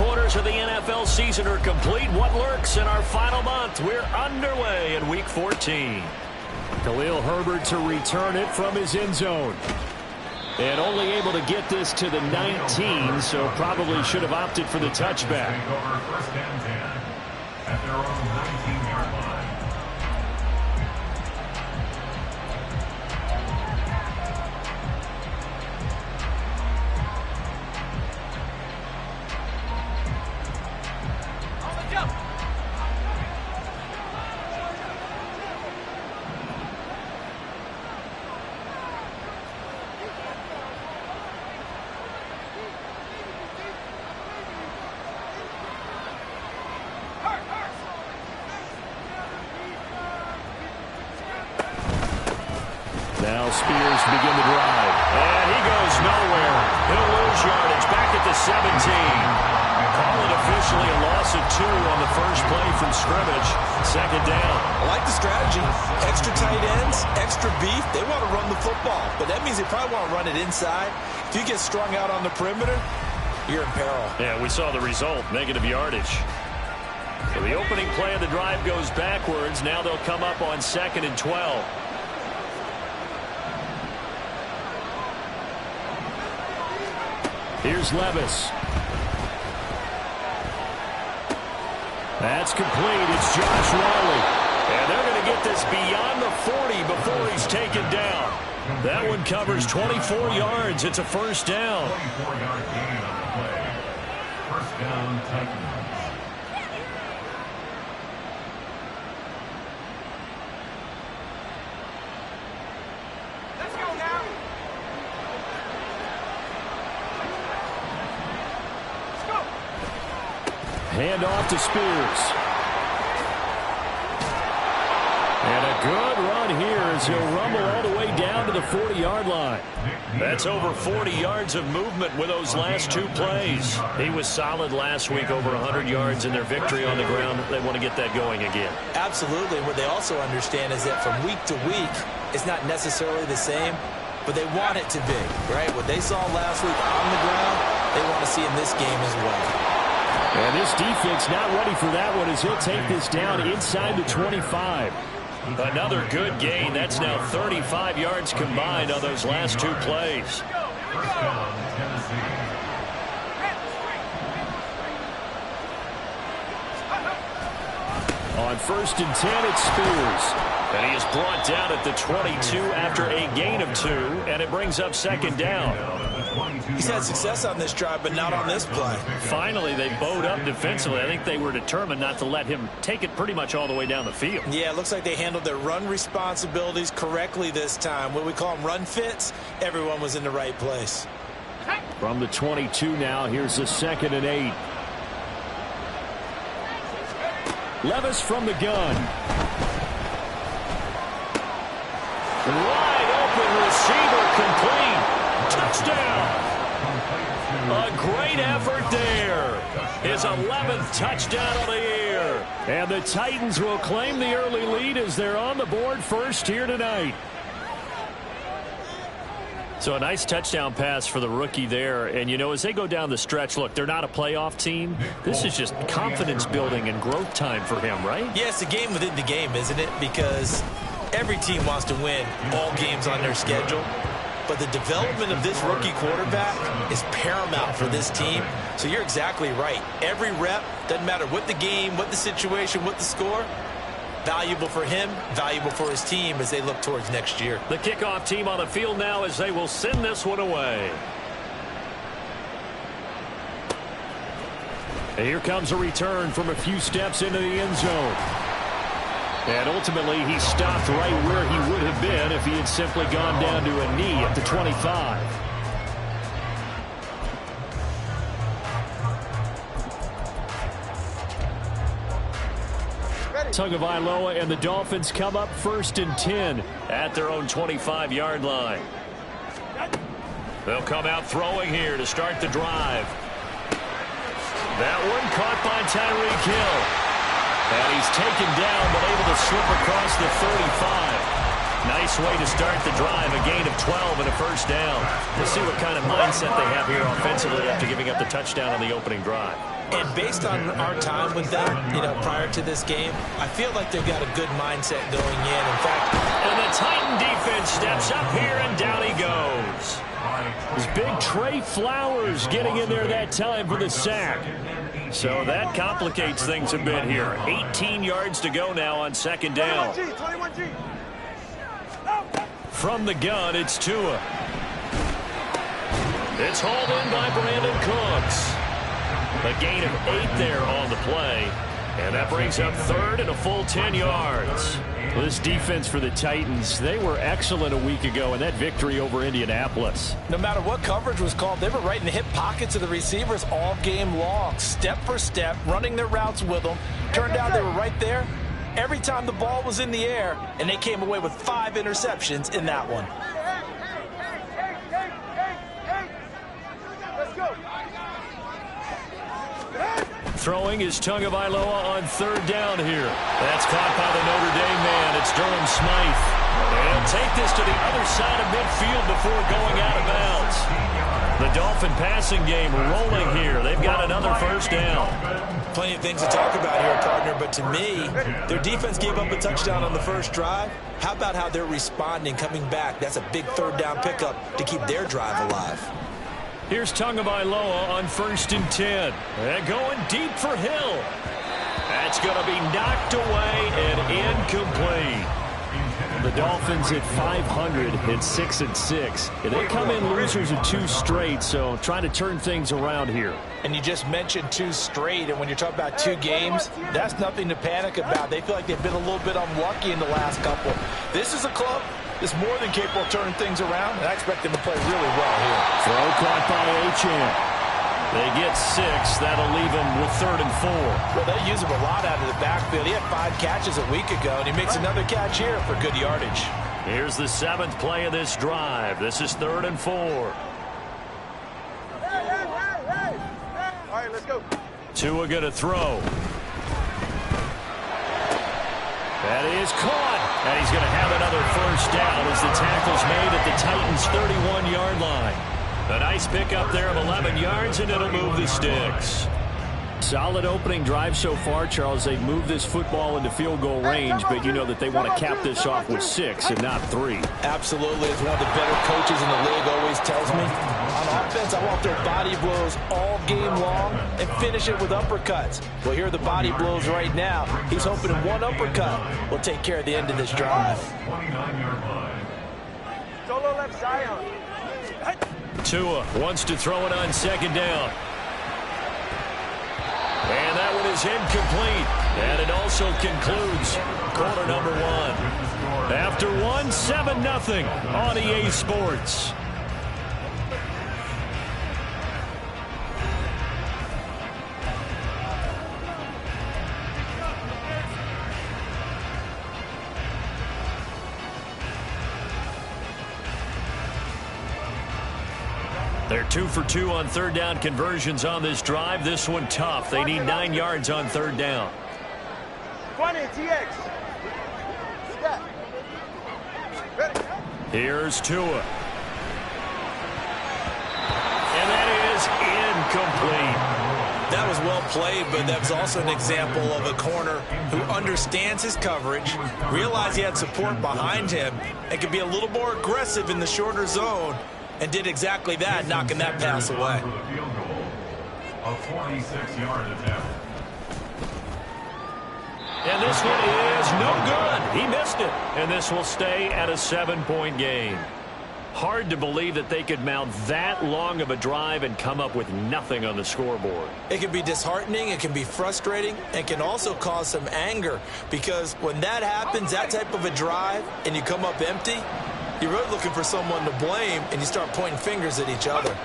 quarters of the NFL season are complete. What lurks in our final month? We're underway in Week 14. Khalil Herbert to return it from his end zone. And only able to get this to the 19, so probably should have opted for the touchback. First and 10 at their own 19-yard line. Now Spears to begin the drive. And he goes nowhere. He'll lose yardage back at the 17. Call it officially a loss of 2 on the first play from scrimmage. Second down. I like the strategy. Extra tight ends, extra beef. They want to run the football, but that means they probably want to run it inside. If you get strung out on the perimeter, you're in peril. Yeah, we saw the result, negative yardage. So the opening play of the drive goes backwards. Now they'll come up on 2nd and 12. Here's Levis. That's complete. It's Josh Riley. And they're going to get this beyond the 40 before he's taken down. That one covers 24 yards. It's a first down. 24-yard gain on the play. First down, Titans. Hand off to Spears. And a good run here as he'll rumble all the way down to the 40-yard line. That's over 40 yards of movement with those last 2 plays. He was solid last week, over 100 yards in their victory on the ground. They want to get that going again. Absolutely. What they also understand is that from week to week, it's not necessarily the same, but they want it to be, right? What they saw last week on the ground, they want to see in this game as well. And this defense not ready for that one as he'll take this down inside the 25. Another good gain. That's now 35 yards combined on those last 2 plays. First down, Tennessee. On 1st and 10, it's Spears. And he is brought down at the 22 after a gain of 2, and it brings up 2nd down. He's had success on this drive, but not on this play. Finally, they bowed up defensively. I think they were determined not to let him take it pretty much all the way down the field. Yeah, it looks like they handled their run responsibilities correctly this time. What we call them run fits, everyone was in the right place. From the 22 now, here's the 2nd and 8. Levis from the gun. Wide open receiver, complete. Touchdown. A great effort there. His 11th touchdown of the year. And the Titans will claim the early lead as they're on the board first here tonight. So a nice touchdown pass for the rookie there. And, you know, as they go down the stretch, look, they're not a playoff team. This is just confidence building and growth time for him, right? Yeah, it's a game within the game, isn't it? Because every team wants to win all games on their schedule. But the development of this rookie quarterback is paramount for this team. So you're exactly right. Every rep, doesn't matter what the game, what the situation, what the score, valuable for him, valuable for his team as they look towards next year. The kickoff team on the field now as they will send this one away. And here comes a return from a few steps into the end zone. And ultimately, he stopped right where he would have been if he had simply gone down to a knee at the 25. Tagovailoa and the Dolphins come up 1st and 10 at their own 25-yard line. They'll come out throwing here to start the drive. That one caught by Tyreek Hill. And he's taken down, but able to slip across the 35. Nice way to start the drive. A gain of 12 and a first down. We'll see what kind of mindset they have here offensively after giving up the touchdown on the opening drive. And based on our time with them, prior to this game, I feel like they've got a good mindset going in. In fact, and the Titan defense steps up here, and down he goes. It's big Trey Flowers getting in there that time for the sack. So that complicates things a bit here. 18 yards to go now on second down. 21G. From the gun, it's Tua. It's hauled in by Brandon Cooks. A gain of 8 there on the play. And that brings up third and a full 10 yards. Well, this defense for the Titans, they were excellent a week ago in that victory over Indianapolis. No matter what coverage was called, they were right in the hip pockets of the receivers all game long, step for step, running their routes with them. Turned out they were right there every time the ball was in the air, and they came away with 5 interceptions in that one. Throwing is Tagovailoa on third down here. That's caught by the Notre Dame man. It's Durham Smythe. And take this to the other side of midfield before going out of bounds. The Dolphin passing game rolling here. They've got another first down. Plenty of things to talk about here, partner, but to me, their defense gave up a touchdown on the first drive. How about how they're responding, coming back? That's a big third down pickup to keep their drive alive. Here's Tagovailoa on 1st and 10. And going deep for Hill. That's going to be knocked away and incomplete. The Dolphins at 500 at 6-6. They come in losers of 2 straight, so trying to turn things around here. And you just mentioned 2 straight, and when you're talking about 2 games, that's nothing to panic about. They feel like they've been a little bit unlucky in the last couple. This is a club that's more than capable of turning things around, and I expect them to play really well here. Throw caught by Achane. They get 6. That'll leave them with 3rd and 4. Well, they use him a lot out of the backfield. He had 5 catches a week ago, and he makes another catch here for good yardage. Here's the 7th play of this drive. This is 3rd and 4. All right, let's go. Tua going to throw. That is caught. And he's going to have another first down as the tackle's made at the Titans' 31-yard line. A nice pickup there of 11 yards, and it'll move the sticks. Solid opening drive so far, Charles. They've moved this football into field goal range, but you know that they want to cap this off with 6 and not 3. Absolutely. As one of the better coaches in the league always tells me, on offense, I want their body blows all game long and finish it with uppercuts. Well, here are the body blows right now. He's hoping one uppercut will take care of the end of this drive. 29-yard line. Solo left Zion. Tua wants to throw it on 2nd down. And that one is incomplete. And it also concludes quarter number 1. After 1, 7-0 on EA Sports. They're 2 for 2 on 3rd down conversions on this drive. This one tough. They need 9 yards on 3rd down. 20, TX. Step. Ready. Here's Tua. And that is incomplete. That was well played, but that's also an example of a corner who understands his coverage, realized he had support behind him, and can be a little more aggressive in the shorter zone. And did exactly that, knocking that pass away. A 46-yard attempt. And this one is no good. He missed it. And this will stay at a 7-point game. Hard to believe that they could mount that long of a drive and come up with nothing on the scoreboard. It can be disheartening, it can be frustrating, and can also cause some anger. Because when that happens, that type of a drive, and you come up empty, you're really looking for someone to blame, and you start pointing fingers at each other.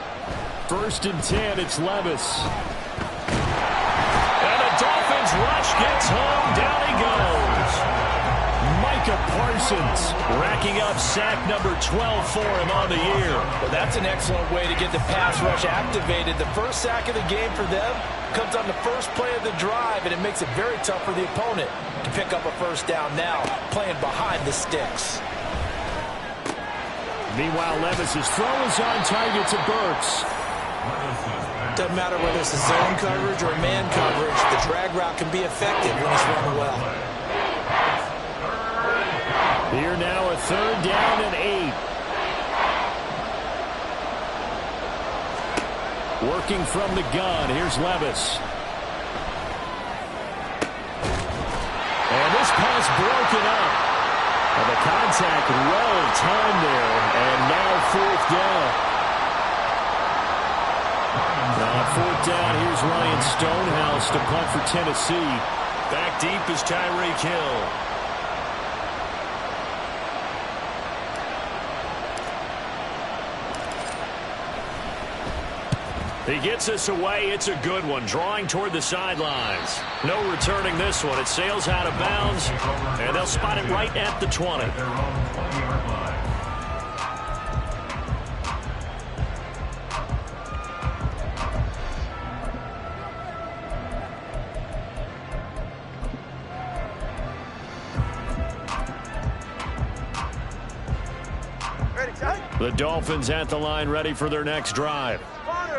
1st and 10, it's Levis. And the Dolphins rush gets home. Down he goes. Micah Parsons racking up sack number 12 for him on the year. Well, that's an excellent way to get the pass rush activated. The first sack of the game for them comes on the first play of the drive, and it makes it very tough for the opponent to pick up a first down now, playing behind the sticks. Meanwhile, Levis's throw is on target to Burks. Levis's pass Doesn't matter whether it's a zone coverage or a man coverage, the drag route can be effective when it's run well. Here now a 3rd down and 8. Working from the gun, here's Levis. And this pass broken up. And the contact well timed there, and now 4th down. Now on 4th down, here's Ryan Stonehouse to punt for Tennessee. Back deep is Tyreek Hill. He gets us away. It's a good one. Drawing toward the sidelines. No returning this one. It sails out of bounds, and they'll spot it right at the 20. The Dolphins at the line, ready for their next drive.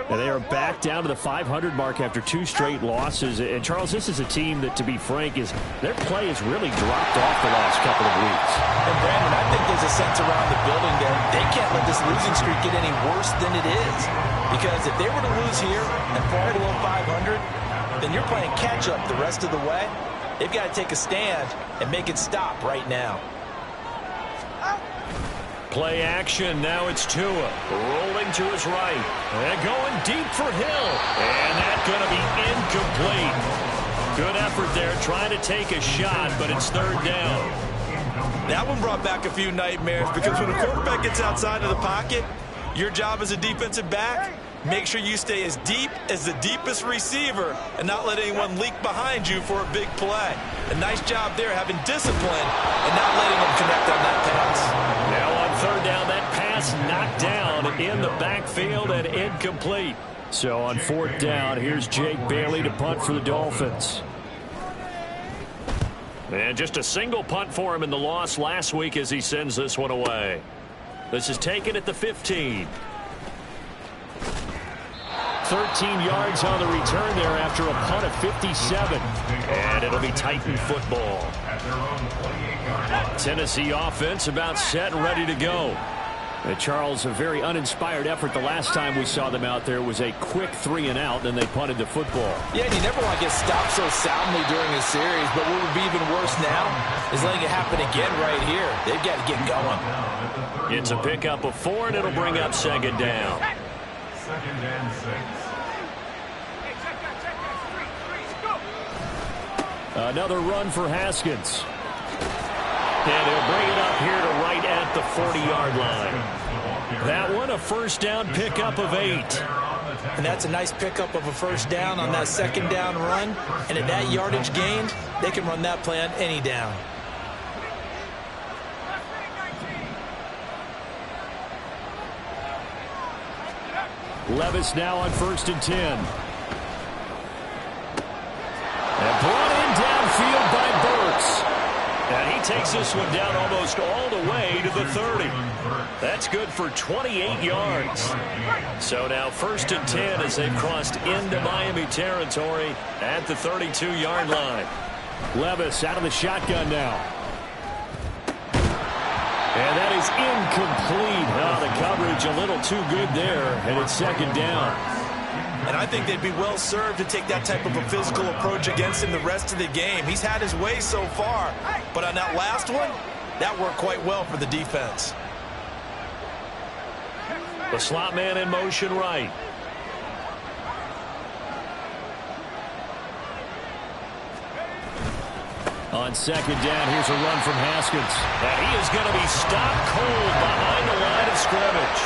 And they are back down to the 500 mark after 2 straight losses. And, Charles, this is a team that, to be frank, their play has really dropped off the last couple of weeks. And, Brandon, I think there's a sense around the building that they can't let this losing streak get any worse than it is. Because if they were to lose here and fall below 500, then you're playing catch-up the rest of the way. They've got to take a stand and make it stop right now. Play action. Now it's Tua. Rolling to his right. And going deep for Hill. And that's going to be incomplete. Good effort there trying to take a shot, but it's 3rd down. That one brought back a few nightmares because when a quarterback gets outside of the pocket, your job as a defensive back, make sure you stay as deep as the deepest receiver and not let anyone leak behind you for a big play. A nice job there having discipline and not letting them connect on that pass. Now on 3rd down, that pass knocked down in the backfield and incomplete. So on 4th down, here's Jake Bailey to punt for the Dolphins. And just a single punt for him in the loss last week as he sends this one away. This is taken at the 15. 13 yards on the return there after a punt of 57. And it'll be Titan football. Tennessee offense about set and ready to go. Charles, a very uninspired effort the last time we saw them out there. Was a quick 3 and out, then they punted the football. Yeah, and you never want to get stopped so soundly during a series, but what would be even worse now is letting it happen again right here. They've got to get going. It's a pickup of 4, and it'll bring up 2nd down. 2nd and 6. Another run for Haskins. And he'll bring it up here to right at the 40-yard line. That one, a 1st down pickup of 8. And that's a nice pickup of a 1st down on that 2nd down run. And at that yardage gained, they can run that play on any down. Levis now on 1st and 10. And brought in downfield by Burks. And he takes this one down almost all the way to the 30. That's good for 28 yards. So now 1st and 10 as they've crossed into Miami territory at the 32-yard line. Levis out of the shotgun now. And that is incomplete. Oh, the coverage a little too good there, and it's 2nd down. And I think they'd be well served to take that type of a physical approach against him the rest of the game. He's had his way so far, but on that last one, that worked quite well for the defense. The slot man in motion right. On 2nd down, here's a run from Haskins. And he is going to be stopped cold behind the line of scrimmage.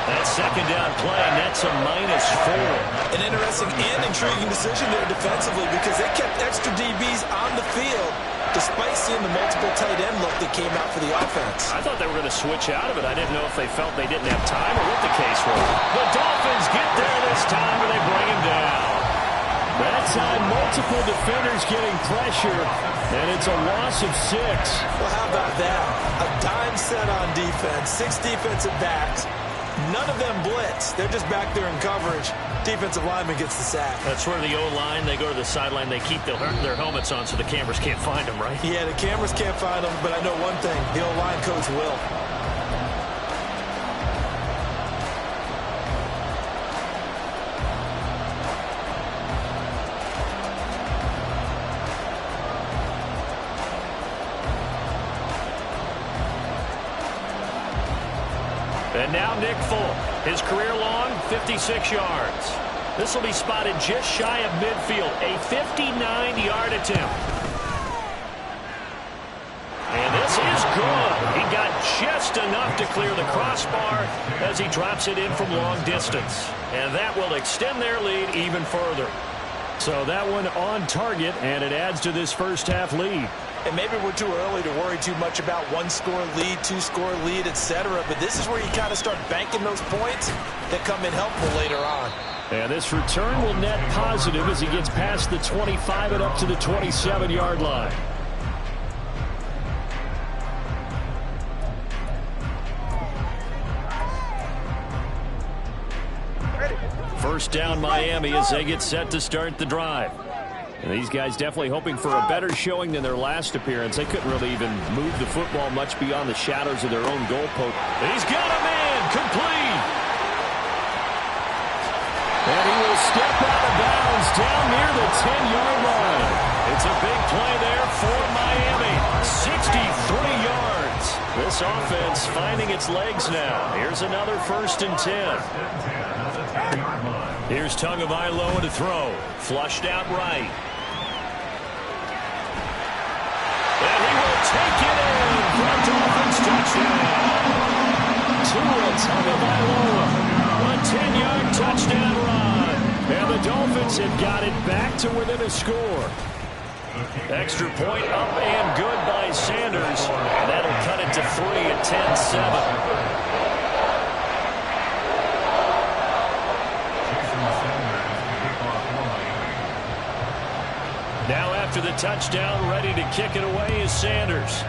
That 2nd down play nets a -4. An interesting and intriguing decision there defensively because they kept extra DBs on the field despite seeing the multiple tight end look that came out for the offense. I thought they were going to switch out of it. I didn't know if they felt they didn't have time or what the case was. The Dolphins get there this time and they bring him down. That time, multiple defenders getting pressure, and it's a loss of 6. Well, how about that? A dime set on defense, 6 defensive backs. None of them blitz. They're just back there in coverage. Defensive lineman gets the sack. That's where the O-line, they go to the sideline, they keep their helmets on so the cameras can't find them, right? Yeah, the cameras can't find them, but I know one thing. The O-line coach will. And now Nick Folk. His career long, 56 yards. This will be spotted just shy of midfield. A 59-yard attempt. And this is good. He got just enough to clear the crossbar as he drops it in from long distance. And that will extend their lead even further. So that one on target, and it adds to this first half lead. And maybe we're too early to worry too much about one-score lead, two-score lead, etc. But this is where you kind of start banking those points that come in helpful later on. And this return will net positive as he gets past the 25 and up to the 27-yard line. First down Miami as they get set to start the drive. And these guys definitely hoping for a better showing than their last appearance. They couldn't really even move the football much beyond the shadows of their own goalpost. He's got a man complete. And he will step out of bounds down near the 10-yard line. It's a big play there for Miami. 63 yards. This offense finding its legs now. Here's another 1st and 10. Here's Tagovailoa to throw. Flushed out right. And he will take it in for a Dolphins touchdown. Tua Tagovailoa. A 10-yard touchdown run. And the Dolphins have got it back to within a score. Extra point up and good by Sanders. And that'll cut it to 3 at 10-7. Now after the touchdown, ready to kick it away is Sanders.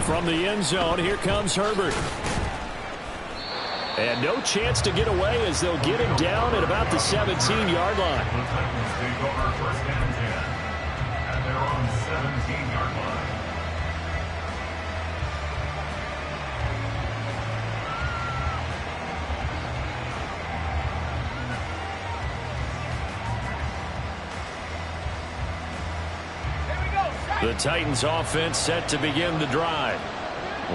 From the end zone, here comes Herbert. And no chance to get away as they'll get him down at about the 17-yard line. The Titans take over 1st and 10 at their own 17-yard line. The Titans offense set to begin the drive.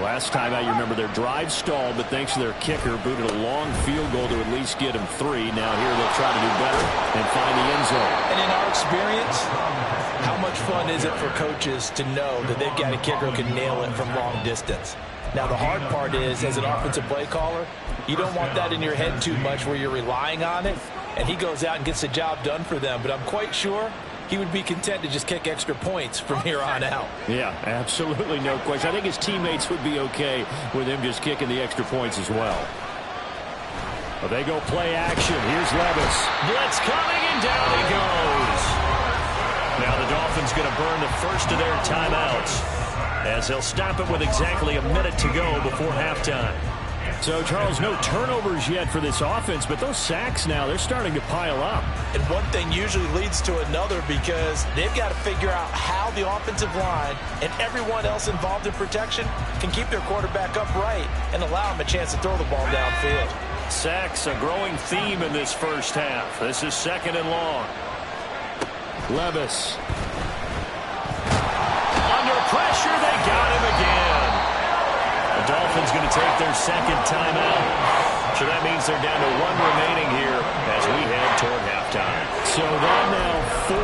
Last time I remember their drive stalled, but thanks to their kicker, booted a long field goal to at least get him 3. Now here they'll try to do better and find the end zone. And in our experience, how much fun is it for coaches to know that they've got a kicker who can nail it from long distance? Now the hard part is, as an offensive play caller, you don't want that in your head too much where you're relying on it, and he goes out and gets the job done for them. But I'm quite sure he would be content to just kick extra points from here on out. Yeah, absolutely no question. I think his teammates would be okay with him just kicking the extra points as well. Well, they go play action. Here's Levis. Blitz coming, and down he goes. Now the Dolphins going to burn the first of their timeouts as they'll stop it with exactly a minute to go before halftime. So, Charles, no turnovers yet for this offense, but those sacks now, they're starting to pile up. And one thing usually leads to another because they've got to figure out how the offensive line and everyone else involved in protection can keep their quarterback upright and allow him a chance to throw the ball downfield. Sacks, a growing theme in this first half. This is 2nd and long. Levis. Under pressure, they got him again. The Dolphins going to take their 2nd timeout. So that means they're down to 1 remaining here as we head toward halftime. So they're now 4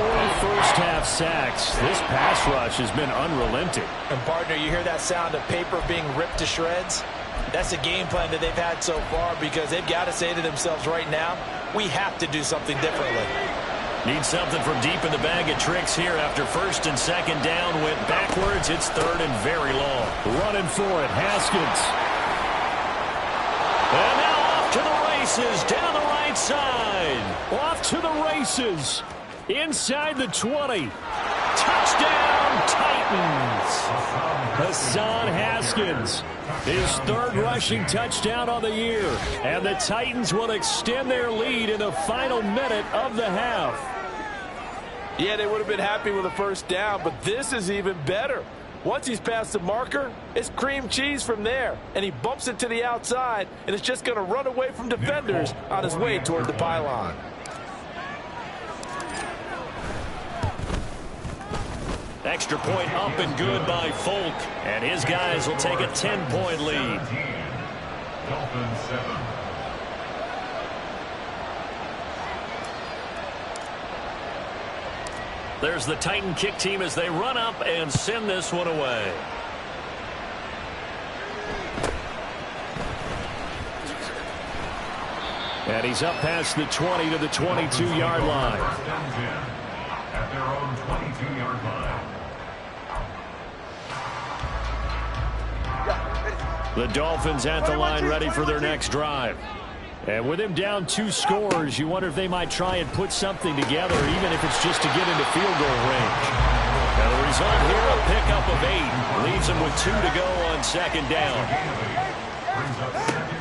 first-half sacks. This pass rush has been unrelenting. And, partner, you hear that sound of paper being ripped to shreds? That's a game plan that they've had so far because they've got to say to themselves right now, we have to do something differently. Need something from deep in the bag of tricks here after 1st and 2nd down. Went backwards. It's 3rd and very long. Running for it, Haskins. And now off to the races down the right side. Off to the races. Inside the 20. Touchdown, Titans. Hassan Haskins, his third rushing touchdown on the year. And the Titans will extend their lead in the final minute of the half. Yeah, they would have been happy with a first down, but this is even better. Once he's past the marker, it's cream cheese from there. And he bumps it to the outside, and it's just going to run away from defenders on his way toward the pylon. Extra point up and good by Folk. And his guys will take a 10-point lead. Dolphins 7. There's the Titan kick team as they run up and send this one away. And he's up past the 20 to the 22-yard line. First and 10 at their own 22-yard line. The Dolphins at the line ready for their next drive. And with him down 2 scores, you wonder if they might try and put something together, even if it's just to get into field goal range. Now the result here, a pickup of 8. Leaves them with 2 to go on second down.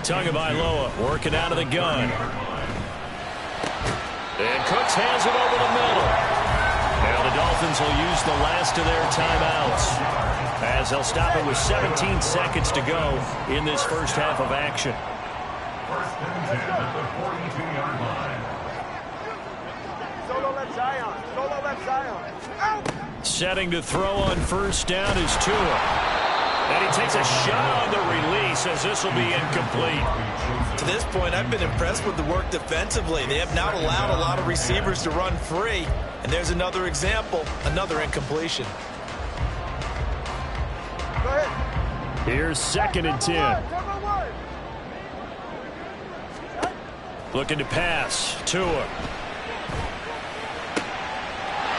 Tagovailoa working out of the gun. And Cooks has it over the middle. Now the Dolphins will use the last of their timeouts, as they'll stop it with 17 seconds to go in this first half of action. First and 10 at the 42-yard line. Solo left Zion. Solo left Zion. Out! Setting to throw on first down is Tua. And he takes a shot on the release, as this will be incomplete. To this point, I've been impressed with the work defensively. They have not allowed a lot of receivers to run free. And there's another example, another incompletion. Go ahead. Here's second and 10. Looking to pass. Tua.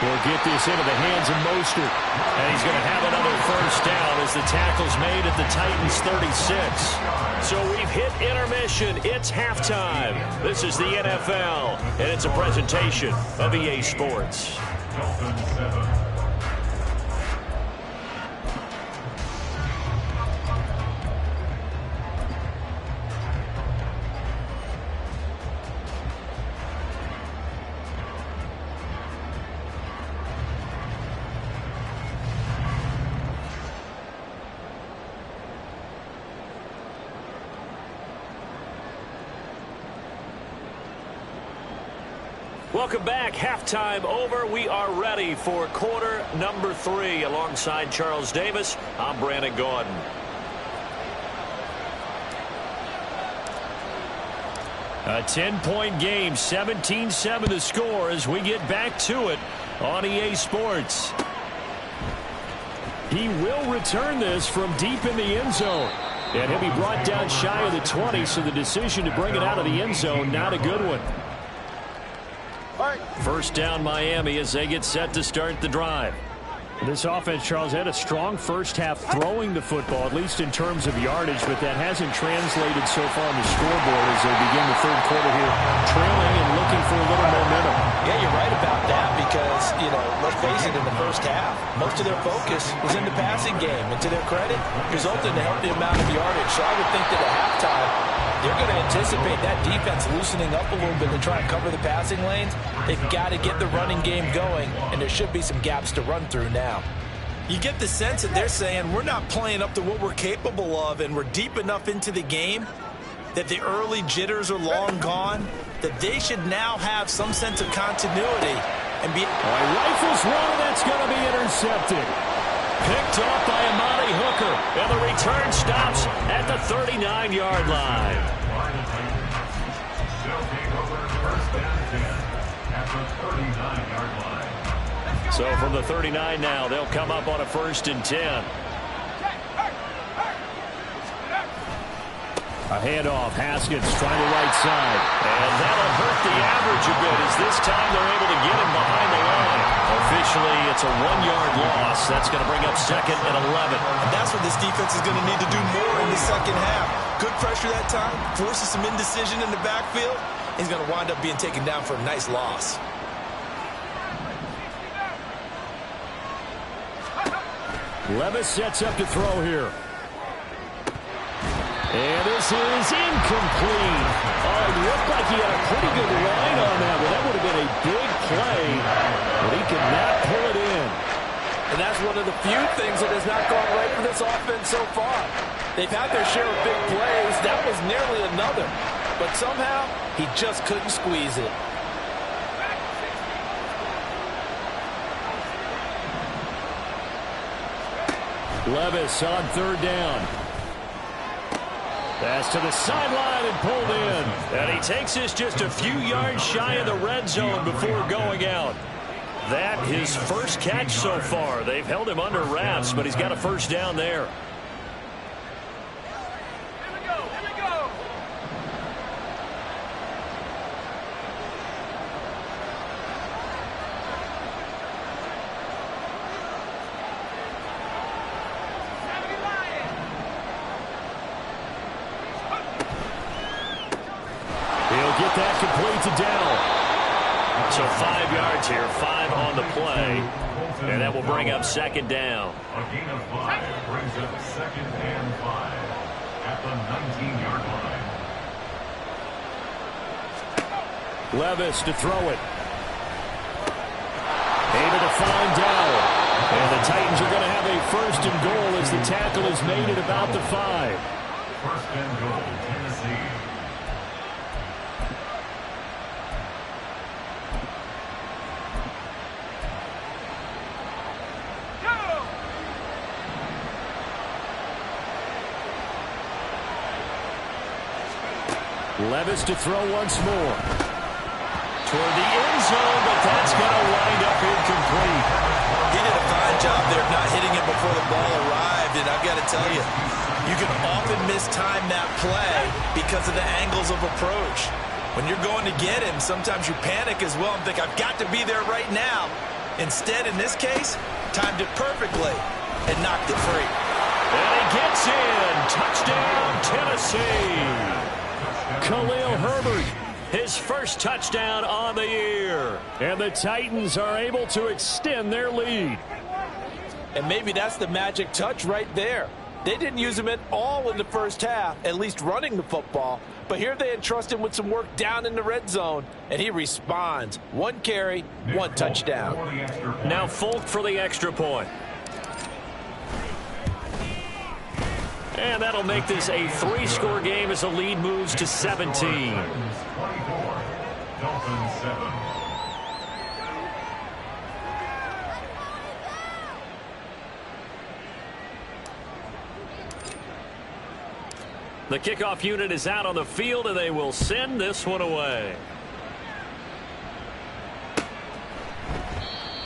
He'll get this into the hands of Mostert. And he's going to have another first down as the tackle's made at the Titans 36. So we've hit intermission. It's halftime. This is the NFL, and it's a presentation of EA Sports. Dolphins 7. Welcome back. Halftime over. We are ready for quarter number 3. Alongside Charles Davis, I'm Brandon Gaudin. A 10-point game, 17-7 the score as we get back to it on EA Sports. He will return this from deep in the end zone. And he'll be brought down shy of the 20, so the decision to bring it out of the end zone, not a good one. First down Miami as they get set to start the drive. This offense, Charles, had a strong first half throwing the football, at least in terms of yardage, but that hasn't translated so far on the scoreboard as they begin the third quarter here, trailing and looking for a little momentum. Yeah, you're right about that because, let's face it, in the first half, most of their focus was in the passing game. And to their credit, resulted in a healthy amount of yardage. So I would think that at halftime, they're going to anticipate that defense loosening up a little bit to try and cover the passing lanes. They've got to get the running game going, and there should be some gaps to run through now. You get the sense that they're saying we're not playing up to what we're capable of, and we're deep enough into the game that the early jitters are long gone, that they should now have some sense of continuity and be. Rifles one, and that's going to be intercepted. Picked off by Amani Hooker, and the return stops at the 39-yard line. They'll take over first and 10 at the 39-yard line. So from the 39 now, they'll come up on a first and 10. A handoff, Haskins trying the right side. And that'll hurt the average a bit as this time they're able to get him behind the line. Officially, it's a 1-yard loss. That's going to bring up second and 11. And that's what this defense is going to need to do more in the second half. Good pressure that time, forces some indecision in the backfield. He's going to wind up being taken down for a nice loss. Levis sets up to throw here. And this is incomplete. Oh, it looked like he had a pretty good line on that, but that would have been a big play, but he could not pull it in. And that's one of the few things that has not gone right for this offense so far. They've had their share of big plays. That was nearly another. But somehow, he just couldn't squeeze it. Levis on third down. Pass to the sideline and pulled in. And he takes this just a few yards shy of the red zone before going out. That his first catch so far. They've held him under wraps, but he's got a first down there. Get that complete to Dell. So 5 yards here, 5 on the play. And that will bring up second down. A gain of 5 brings up second and 5 at the 19-yard line. Levis to throw it. Able to find Dell. And the Titans are going to have a first and goal as the tackle is made at about the 5. First and goal, Tennessee. Levis to throw once more. Toward the end zone, but that's going to wind up incomplete. He did a fine job there of not hitting it before the ball arrived, and I've got to tell you, you can often mistime that play because of the angles of approach. When you're going to get him, sometimes you panic as well and think, I've got to be there right now. Instead, in this case, timed it perfectly and knocked it free. And he gets in. Touchdown, Tennessee. Khalil Herbert, his first touchdown on the year. And the Titans are able to extend their lead. And maybe that's the magic touch right there. They didn't use him at all in the first half, at least running the football. But here they entrust him with some work down in the red zone, and he responds. 1 carry, 1 touchdown. Now Folk for the extra point. And that'll make this a 3-score game as the lead moves to 17. 24, Dolphins 7. The kickoff unit is out on the field, and they will send this one away.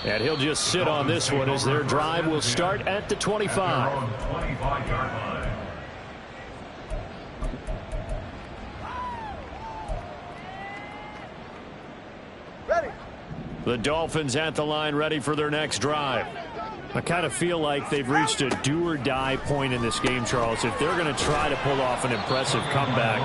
And he'll just sit on this one as their drive will start at the 25. 25-yard line. Ready. The Dolphins at the line ready for their next drive. I kind of feel like they've reached a do-or-die point in this game, Charles. If they're going to try to pull off an impressive comeback,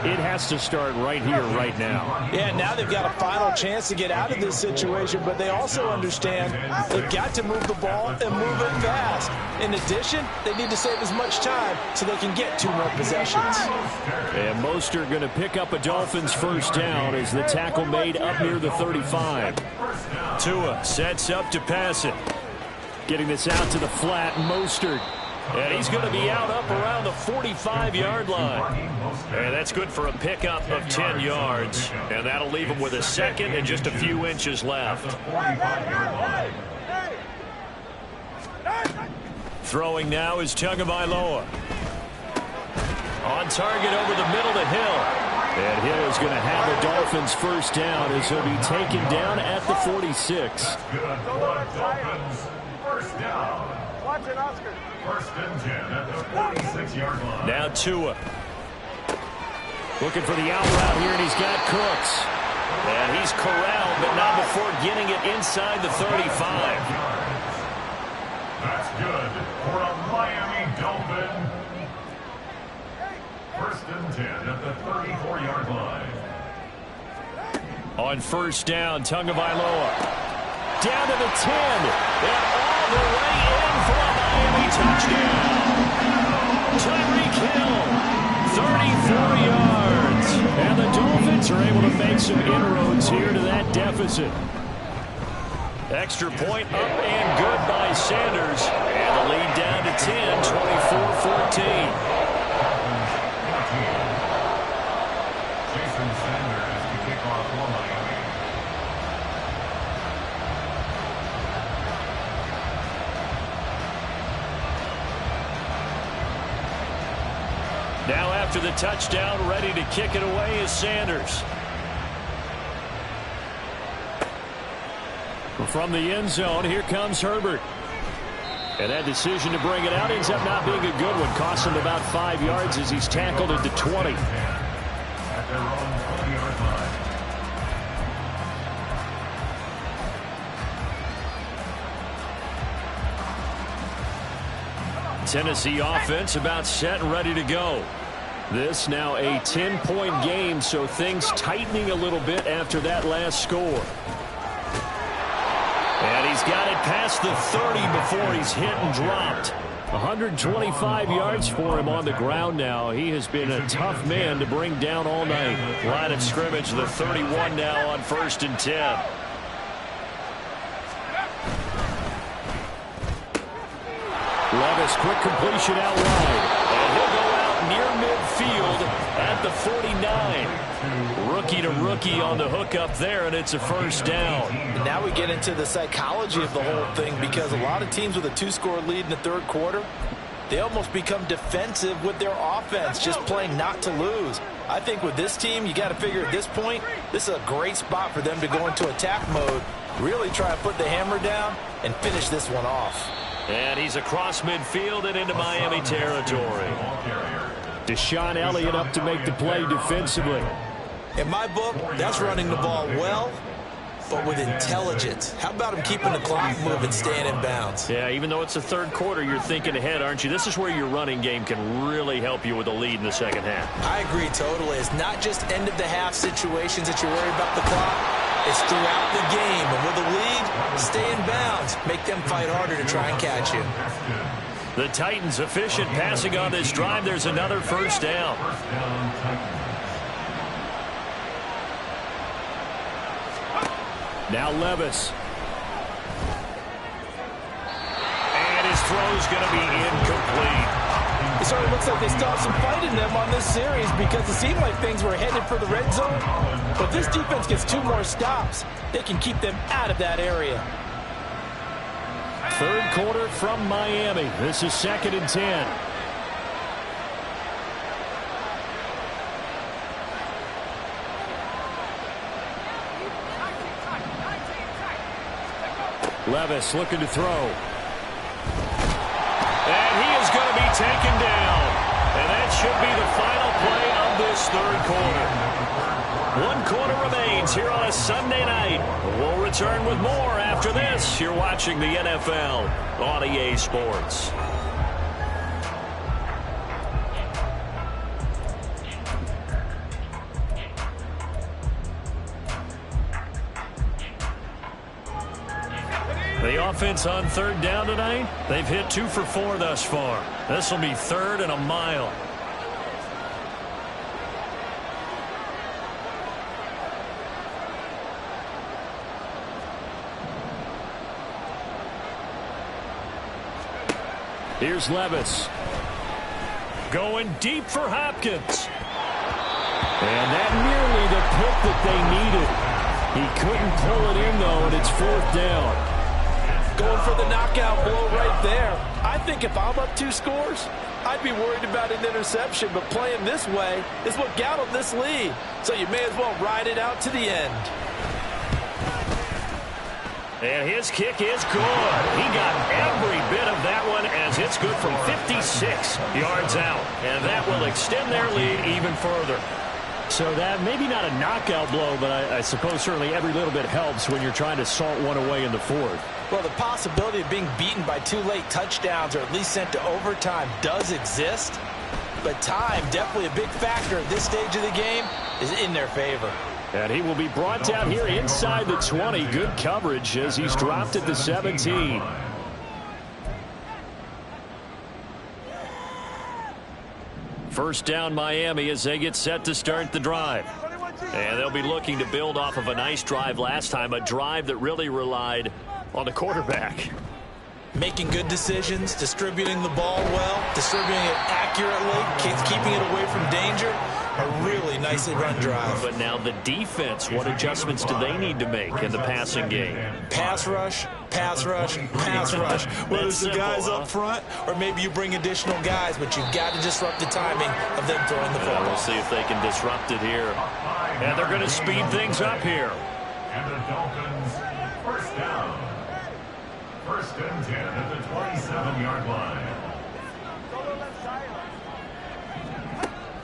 it has to start right here, right now. Yeah, now they've got a final chance to get out of this situation, but they also understand they've got to move the ball and move it fast. In addition, they need to save as much time so they can get 2 more possessions. And Mostert going to pick up a Dolphins first down as the tackle made up near the 35. Tua sets up to pass it. Getting this out to the flat, Mostert. And he's going to be out up around the 45-yard line. And that's good for a pickup of 10 yards. And that'll leave him with a second and just a few inches left. Throwing now is Tagovailoa. On target over the middle to Hill. And Hill is going to have the Dolphins first down as he'll be taken down at the 46. First down. Watch it, Oscar. First and 10 at the 46-yard line. Now Tua. Looking for the out route here, and he's got Cooks. And he's corralled, but not before getting it inside the 35. That's good for a Miami Dolphin. First and 10 at the 34-yard line. On first down, Tagovailoa. Down to the 10. And all the way in for a Miami touchdown. Tyreek Hill, 34 yards. And the Dolphins are able to make some inroads here to that deficit. Extra point up and good by Sanders. And the lead down to 10, 24-14. Jason Sanders to kick off for Miami. Now after the touchdown, ready to kick it away is Sanders. From the end zone, here comes Herbert. And that decision to bring it out ends up not being a good one. Costs him about 5 yards as he's tackled at the 20. At their own 20-yard line. Tennessee offense about set and ready to go. This now a 10-point game, so things tightening a little bit after that last score. And he's got it past the 30 before he's hit and dropped. 125 yards for him on the ground now. He has been a tough man to bring down all night. Line of scrimmage, the 31 now on 1st and 10. Levis, quick completion out wide. And he'll go out near midfield at the 49. Rookie to rookie on the hook up there, and it's a first down. And now we get into the psychology of the whole thing, because a lot of teams with a 2-score lead in the third quarter, they almost become defensive with their offense, just playing not to lose. I think with this team, you got to figure at this point, this is a great spot for them to go into attack mode, really try to put the hammer down and finish this one off. And he's across midfield and into Miami territory. Deshaun Elliott up to make the play defensively. In my book, that's running the ball well, but with intelligence. How about him keeping the clock moving, staying in bounds? Yeah, even though it's the third quarter, you're thinking ahead, aren't you? This is where your running game can really help you with a lead in the second half. I agree totally. It's not just end-of-the-half situations that you're worried about the clock. It's throughout the game. And with a lead, stay in bounds. Make them fight harder to try and catch you. The Titans efficient passing on this drive. There's another first down. Now Levis. And his throw's going to be incomplete. It certainly looks like they still have some fight in them on this series, because it seemed like things were headed for the red zone. But if this defense gets 2 more stops, they can keep them out of that area. Third quarter from Miami. This is 2nd and 10. Levis looking to throw. And he is going to be taken down. And that should be the final play of this third quarter. 1 quarter remains here on a Sunday night. We'll return with more after this. You're watching the NFL on EA Sports. The offense on third down tonight, they've hit 2 for 4 thus far. This will be 3rd and a mile. Here's Levis. Going deep for Hopkins. And that nearly the pick that they needed. He couldn't pull it in, though, and it's 4th down. Going for the knockout blow right there. I think if I'm up 2 scores, I'd be worried about an interception, but playing this way is what got them this lead. So you may as well ride it out to the end. And his kick is good. He got every bit of that one, as it's good from 56 yards out. And that will extend their lead even further. So that maybe not a knockout blow, but I suppose certainly every little bit helps when you're trying to salt one away in the 4th. Well, the possibility of being beaten by 2 late touchdowns or at least sent to overtime does exist. But time, definitely a big factor at this stage of the game, is in their favor. And he will be brought down here inside the 20. Good coverage as he's dropped at the 17. First down Miami as they get set to start the drive. And they'll be looking to build off of a nice drive last time, a drive that really relied on the quarterback. Making good decisions, distributing the ball well, distributing it accurately, keeping it away from danger. A really nicely run drive. But now the defense, what adjustments do they need to make in the passing game? Pass rush, pass rush, pass rush. Whether it's the guys up front or maybe you bring additional guys, but you've got to disrupt the timing of them throwing the football. We'll see if they can disrupt it here. And they're going to speed things up here. And the Dolphins, first down. First and 10 at the 27-yard line.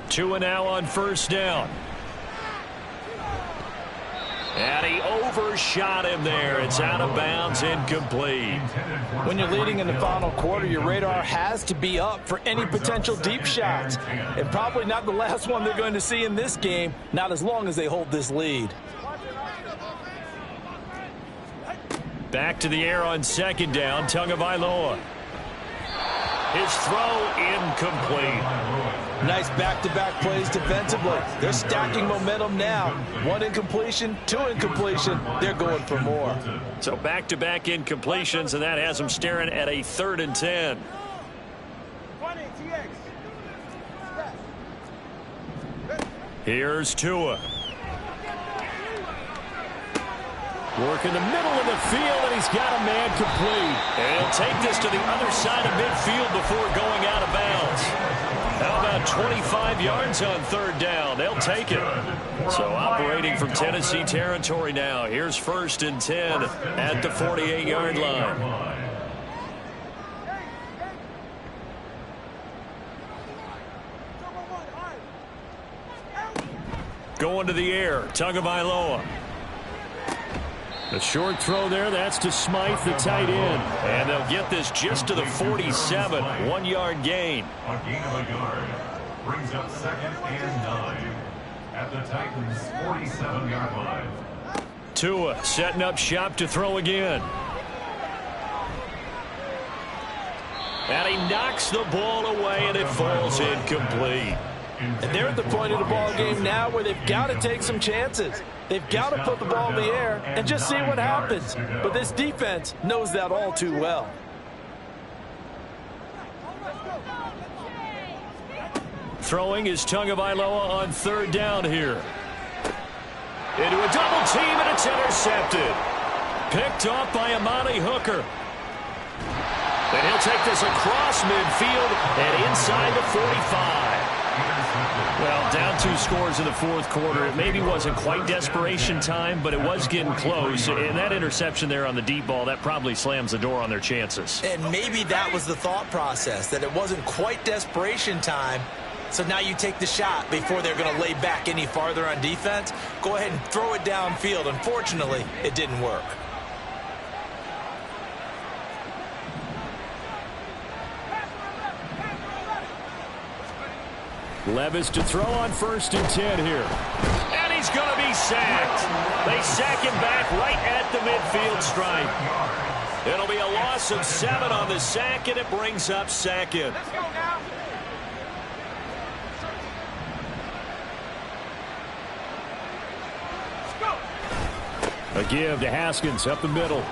Tua now on first down. And he overshot him there. It's out of bounds, incomplete. When you're leading in the final quarter, your radar has to be up for any potential deep shots. And probably not the last one they're going to see in this game, not as long as they hold this lead. Back to the air on second down, Tagovailoa. His throw incomplete. Nice back-to-back plays defensively. They're stacking momentum now. One incompletion, two incompletion. They're going for more. So back-to-back incompletions, and that has them staring at a 3rd and 10. Here's Tua. Work in the middle of the field, and he's got a man complete. And he'll take this to the other side of midfield before going out of bounds. How about 25 yards on 3rd down? They'll take it. So operating from Tennessee territory now. Here's 1st and 10 at the 48-yard line. Going to the air, Tagovailoa. The short throw there, that's to Smythe, the tight end. And they'll get this just to the 47, 1-yard gain. A gain of a yard brings up 2nd and 9 at the Titans' 47-yard line. Tua setting up shop to throw again. And he knocks the ball away, and it falls incomplete. And they're at the point of the ball game now where they've got to take some chances. They've got to put the ball in the air and just see what happens. But this defense knows that all too well. Throwing is Tagovailoa on 3rd down here. Into a double team, and it's intercepted. Picked off by Amani Hooker. And he'll take this across midfield and inside the 45. Well, down 2 scores in the 4th quarter. It maybe wasn't quite desperation time, but it was getting close. And that interception there on the deep ball, that probably slams the door on their chances. And maybe that was the thought process, that it wasn't quite desperation time. So now you take the shot before they're going to lay back any farther on defense. Go ahead and throw it downfield. Unfortunately, it didn't work. Levis to throw on 1st and 10 here. And he's going to be sacked. They sack him back right at the midfield stripe. It'll be a loss of 7 on the sack, and it brings up 2nd. A give to Haskins up the middle.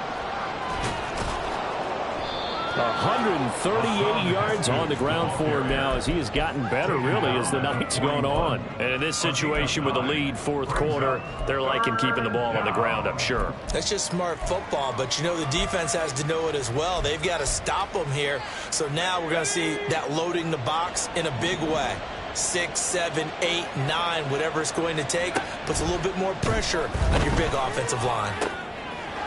138 yards on the ground for him now as he has gotten better, really, as the night's gone on. And in this situation with a lead 4th quarter, they're liking keeping the ball on the ground, I'm sure. That's just smart football, but you know the defense has to know it as well. They've got to stop them here. So now we're going to see that loading the box in a big way. 6, 7, 8, 9, whatever it's going to take, puts a little bit more pressure on your big offensive line.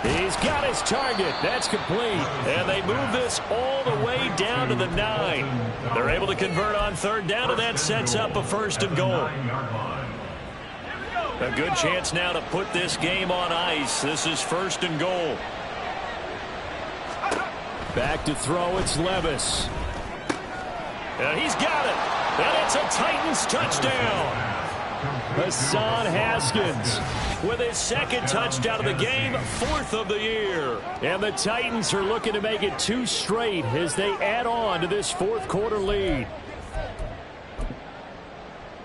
He's got his target. That's complete. And they move this all the way down to the 9. They're able to convert on 3rd down, and that sets up a 1st and goal. A good chance now to put this game on ice. This is 1st and goal. Back to throw, it's Levis. And he's got it. And it's a Titans touchdown. Hassan Haskins with his 2nd touchdown of the game, 4th of the year. And the Titans are looking to make it 2 straight as they add on to this 4th quarter lead.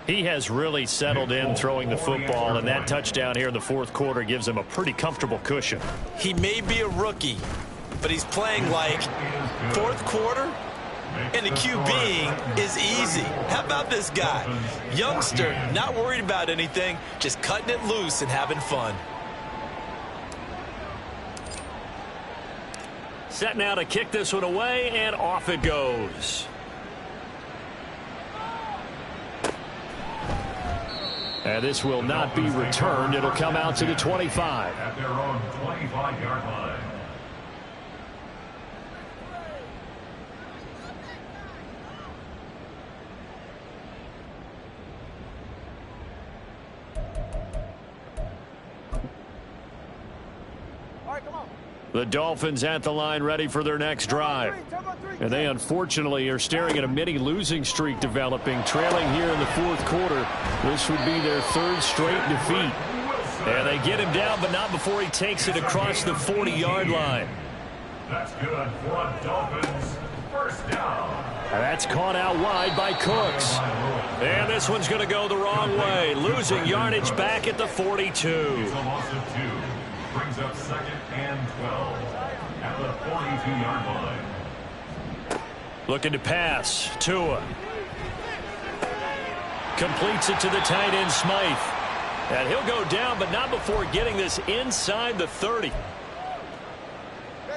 He has really settled in throwing the football, and that touchdown here in the fourth quarter gives him a pretty comfortable cushion. He may be a rookie, but he's playing like fourth quarter, and the QBing is easy. How about this guy? Youngster, not worried about anything, just cutting it loose and having fun. Set now to kick this one away, and off it goes. And this will not be returned. It'll come out to the 25. At their own 25-yard line. All right, come on. The Dolphins at the line ready for their next drive. And they unfortunately are staring at a mini losing streak developing, trailing here in the fourth quarter. This would be their third straight defeat. And they get him down, but not before he takes it across the 40-yard line. That's good for a Dolphins first down. And that's caught out wide by Cooks. And this one's going to go the wrong way, losing yardage back at the 42. It's a loss of 2. Brings up second and 12 at the 42-yard line. Looking to pass. Tua. Completes it to the tight end, Smythe. And he'll go down, but not before getting this inside the 30.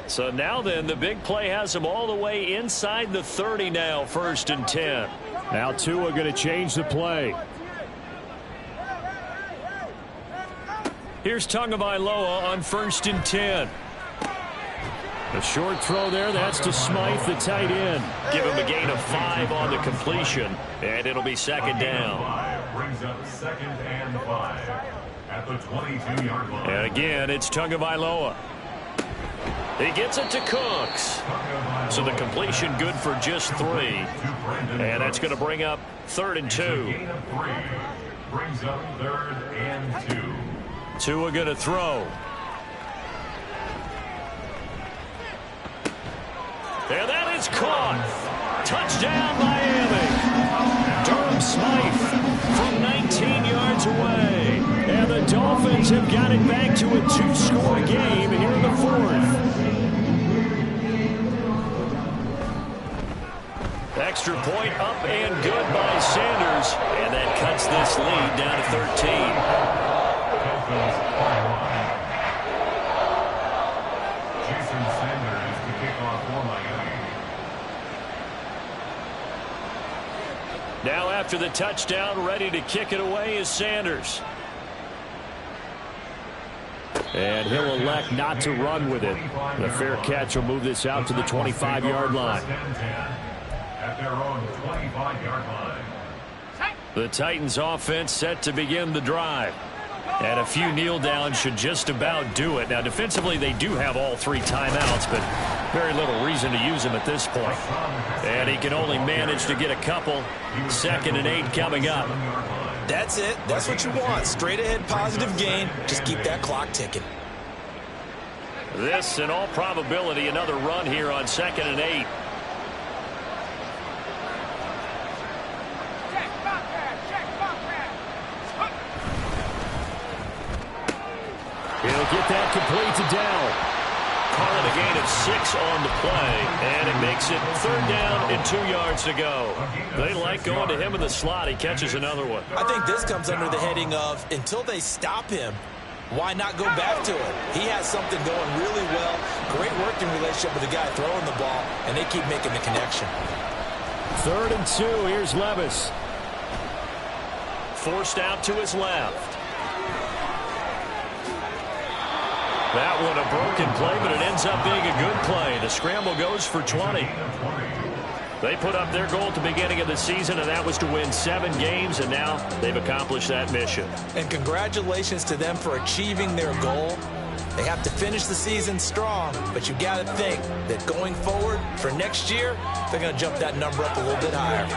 So now then, the big play has him all the way inside the 30 now, 1st and 10. Now Tua going to change the play. Here's Tagovailoa on 1st and 10. A short throw there. That's to Smythe, the tight end. Give him a gain of 5 on the completion, and it'll be second down. Brings up second and 5 at the 22-yard line. And again, it's Tagovailoa. He gets it to Cooks. So the completion good for just 3. And that's going to bring up 3rd and 2. Gain of 3 brings up 3rd and 2. Tua going to throw. And that is caught. Touchdown, Miami. Durham Smythe from 19 yards away. And the Dolphins have got it back to a 2-score game here in the 4th. Extra point up and good by Sanders. And that cuts this lead down to 13. Jason Sanders to kick off for Miami. Now after the touchdown, ready to kick it away is Sanders. And he'll elect not to run with it. The fair catch will move this out to the 25-yard line. At their own 25-yard line. The Titans offense set to begin the drive. And a few kneel downs should just about do it. Now defensively they do have all 3 timeouts, but very little reason to use them at this point. And he can only manage to get a couple. 2nd and 8 coming up. That's it. That's what you want. Straight ahead positive gain. Just keep that clock ticking. This, in all probability, another run here on 2nd and 8. He'll get that complete to Dell. Calling a gain of 6 on the play, and it makes it 3rd down and 2 yards to go. They like going to him in the slot. He catches another one. I think this comes under the heading of until they stop him, why not go back to it? He has something going really well. Great working relationship with the guy throwing the ball, and they keep making the connection. 3rd and 2. Here's Levis. Forced out to his left. That one a broken play, but it ends up being a good play. The scramble goes for 20. They put up their goal at the beginning of the season, and that was to win 7 games, and now they've accomplished that mission. And congratulations to them for achieving their goal. They have to finish the season strong, but you got to think that going forward for next year, they're going to jump that number up a little bit higher.